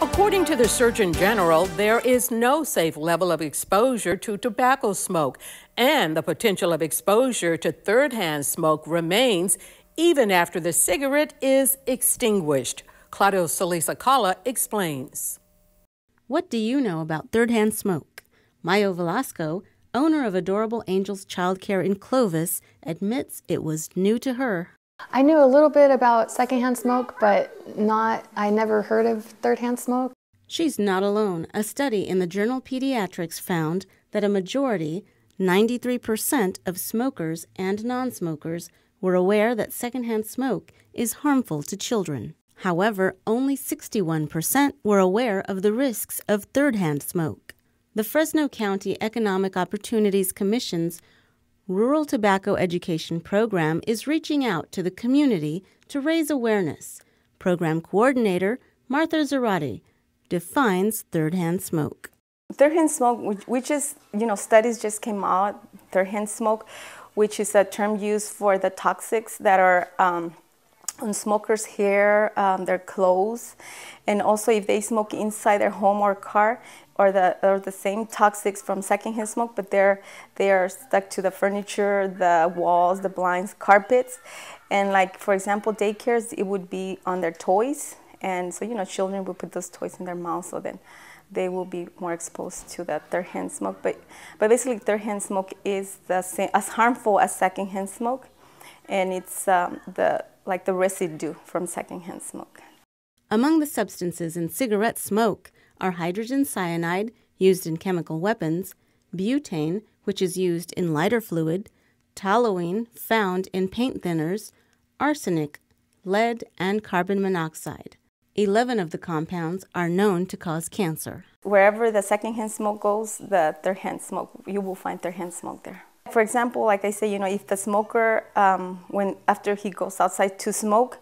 According to the Surgeon General, there is no safe level of exposure to tobacco smoke, and the potential of exposure to third-hand smoke remains even after the cigarette is extinguished. Claudio Solis-Acala explains. What do you know about third-hand smoke? Mayo Velasco, owner of Adorable Angels Childcare in Clovis, admits it was new to her. I knew a little bit about secondhand smoke, but I never heard of third-hand smoke. She's not alone. A study in the journal Pediatrics found that a majority, 93% of smokers and non-smokers were aware that secondhand smoke is harmful to children. However, only 61% were aware of the risks of third-hand smoke. The Fresno County Economic Opportunities Commission's Rural Tobacco Education Program is reaching out to the community to raise awareness. Program coordinator Martha Zarate defines third-hand smoke. Third-hand smoke, which is, studies just came out, third-hand smoke, which is a term used for the toxics that are on smokers' hair, their clothes, and also if they smoke inside their home or car, or the same toxics from secondhand smoke, but they are stuck to the furniture, the walls, the blinds, carpets, and like for example daycares, it would be on their toys, and so children would put those toys in their mouth, so then they will be more exposed to that third-hand smoke. But basically, third-hand smoke is the same, as harmful as secondhand smoke, and it's the residue from secondhand smoke. Among the substances in cigarette smoke are hydrogen cyanide, used in chemical weapons, butane, which is used in lighter fluid, toluene, found in paint thinners, arsenic, lead, and carbon monoxide. 11 of the compounds are known to cause cancer. Wherever the secondhand smoke goes, the third-hand smoke, you will find third-hand smoke there. For example, like I say, if the smoker, after he goes outside to smoke,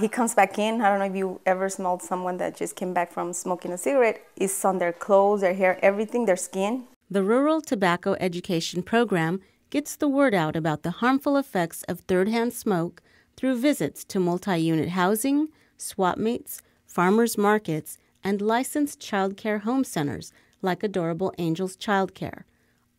he comes back in. I don't know if you ever smelled someone that just came back from smoking a cigarette. It's on their clothes, their hair, everything, their skin. The Rural Tobacco Education Program gets the word out about the harmful effects of third-hand smoke through visits to multi-unit housing, swap meets, farmers markets, and licensed child care home centers like Adorable Angels Childcare.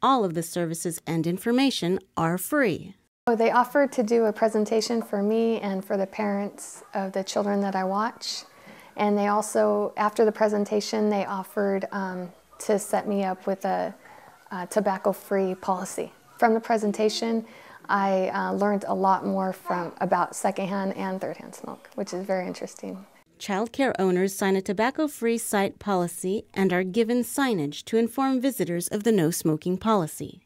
All of the services and information are free. They offered to do a presentation for me and for the parents of the children that I watch. And they also, after the presentation, they offered to set me up with a tobacco-free policy. From the presentation, I learned a lot more about secondhand and third-hand smoke, which is very interesting. Child care owners sign a tobacco-free site policy and are given signage to inform visitors of the no smoking policy.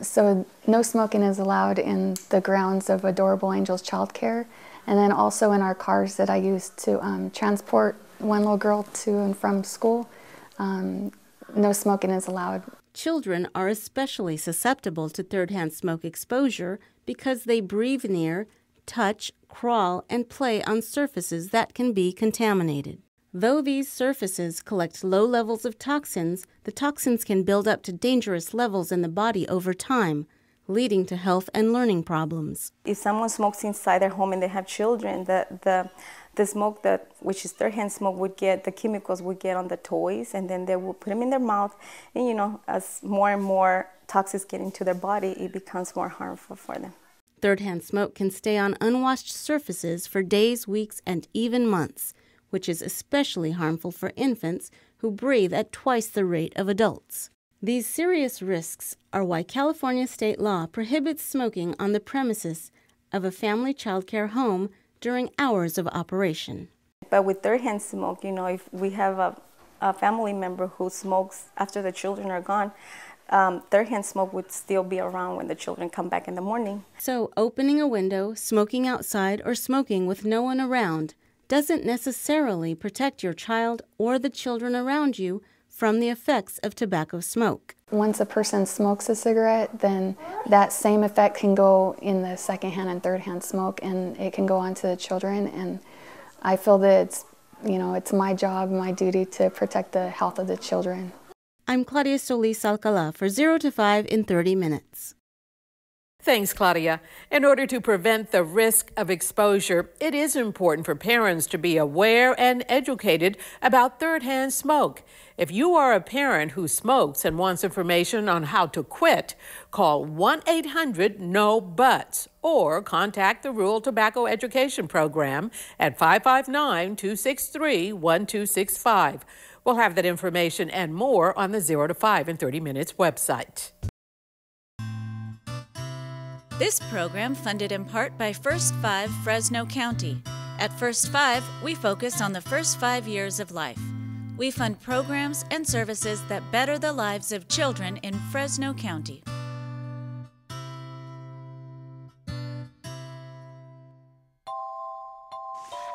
So no smoking is allowed in the grounds of Adorable Angels Childcare, and then also in our cars that I use to transport one little girl to and from school. No smoking is allowed. Children are especially susceptible to third-hand smoke exposure because they breathe near, touch, crawl, and play on surfaces that can be contaminated. Though these surfaces collect low levels of toxins, the toxins can build up to dangerous levels in the body over time, leading to health and learning problems. If someone smokes inside their home and they have children, the smoke, which is third-hand smoke, the chemicals would get on the toys, and then they will put them in their mouth. And as more and more toxins get into their body, it becomes more harmful for them. Third-hand smoke can stay on unwashed surfaces for days, weeks, and even months, which is especially harmful for infants who breathe at twice the rate of adults. These serious risks are why California state law prohibits smoking on the premises of a family child care home during hours of operation. But with third-hand smoke, if we have a family member who smokes after the children are gone, third-hand smoke would still be around when the children come back in the morning. So opening a window, smoking outside, or smoking with no one around doesn't necessarily protect your child or the children around you from the effects of tobacco smoke. Once a person smokes a cigarette, then that same effect can go in the secondhand and third-hand smoke, and it can go on to the children. And I feel that it's my job, my duty to protect the health of the children. I'm Claudia Solis-Alcala for 0 to 5 in 30 minutes. Thanks, Claudia. In order to prevent the risk of exposure, it is important for parents to be aware and educated about third-hand smoke. If you are a parent who smokes and wants information on how to quit, call 1-800-NO-BUTS or contact the Rural Tobacco Education Program at 559-263-1265. We'll have that information and more on the 0 to 5 in 30 Minutes website. This program funded in part by First 5 Fresno County. At First 5, we focus on the first 5 years of life. We fund programs and services that better the lives of children in Fresno County.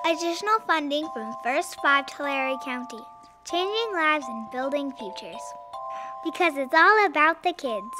Additional funding from First 5 Tulare County. Changing lives and building futures. Because it's all about the kids.